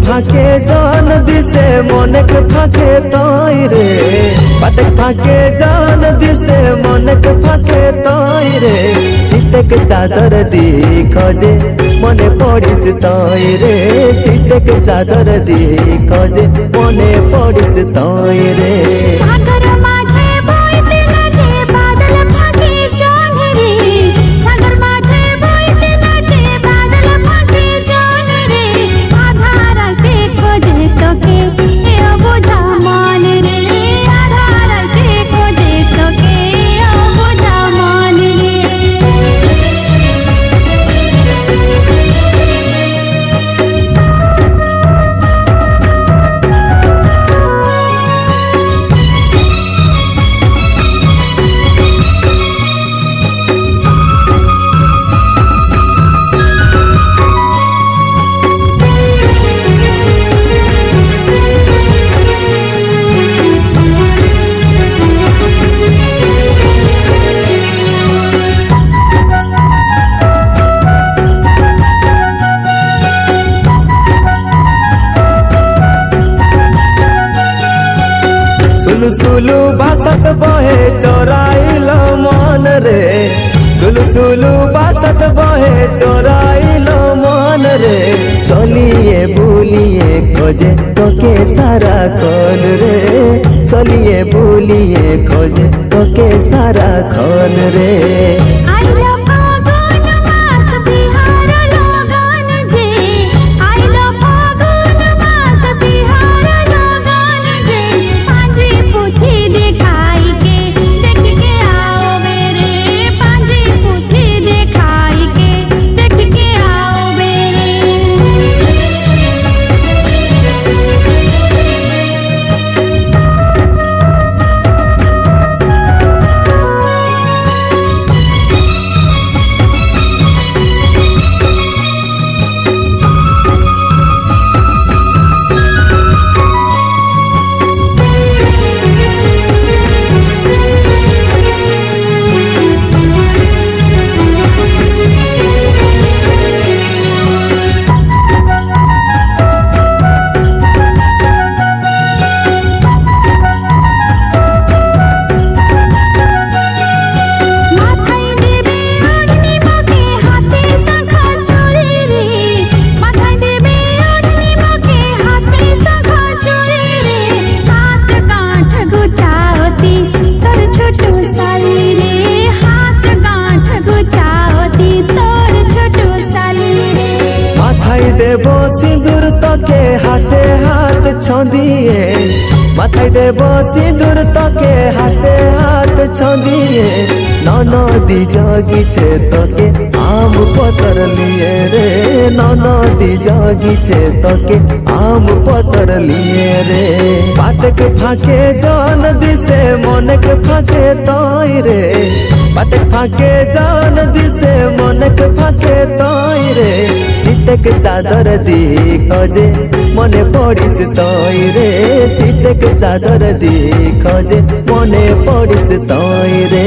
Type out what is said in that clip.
ফাঁকে জান দিছে মনেক ফাঁকে তাই রে পাতক ফাঁকে জান দিছে মনেক ফাঁকে তাই রে শীতক চাদর দি খোঁজে মনে পড়িস তাই রে শীতক চাদর দি খোঁজে মনে পড়িস তাই রে সাগর মাঝে বইতে নাচে বাদল ফাঁকে জন রে সাগর মাঝে বইতে নাচে বাদল ফাঁকে জন রে আধা রাতে খোঁজে তোকে এ বোঝা মান রে আধা রাতে খোঁজে তোকে ও বোঝা মান রে सुलु सुलु बासत बहे चोराइल मन रे सुलु सुलु बासत बहे चोराइल मन रे चलिए भूलिए खोजे तोके सारा खन रे चलिए भूलिए खोजे तोके सारा खन रे आइलो फागुन मास बिहार लगन जे आइलो फागुन मास बिहार लगन जे पांजी पुथी दिखाई के देख के आओ मेरे पांजी पुथी दिखाई के देख के आओ मेरे মাথায় দেবে ওড়নি মুখে হাতে শাঁখা চুড়ি রে মাথায় দেবে ওড়নি মুখে হাতে শাঁখা চুড়ি রে হাত গাঁঠ গুচাওতি তোর ছোট শালি রে হাত গাঁঠ গুচাওতি তোর ছোট শালি রে মাথায় দেব সিঁদুর তোকে হাতে হাত ছন্দিয়ে মাথায় দেব সিঁদুর তোকে হাতে হাত ছন্দিয়ে ননদি জগিছে তোকে আম পতর লিয়ে রে ননদি জগিছে তোকে আম পতর লিয়ে রে পাতক ফাঁকে জান দিছে মনেক ফাঁকে তাই রে পাতক ফাঁকে জান দিছে মনেক ফাঁকে তাই রে শীতক চাদর দি খোঁজে মনে পড়িস তাই রে শীতক চাদর দি খোঁজে মনে পড়িস তাই রে।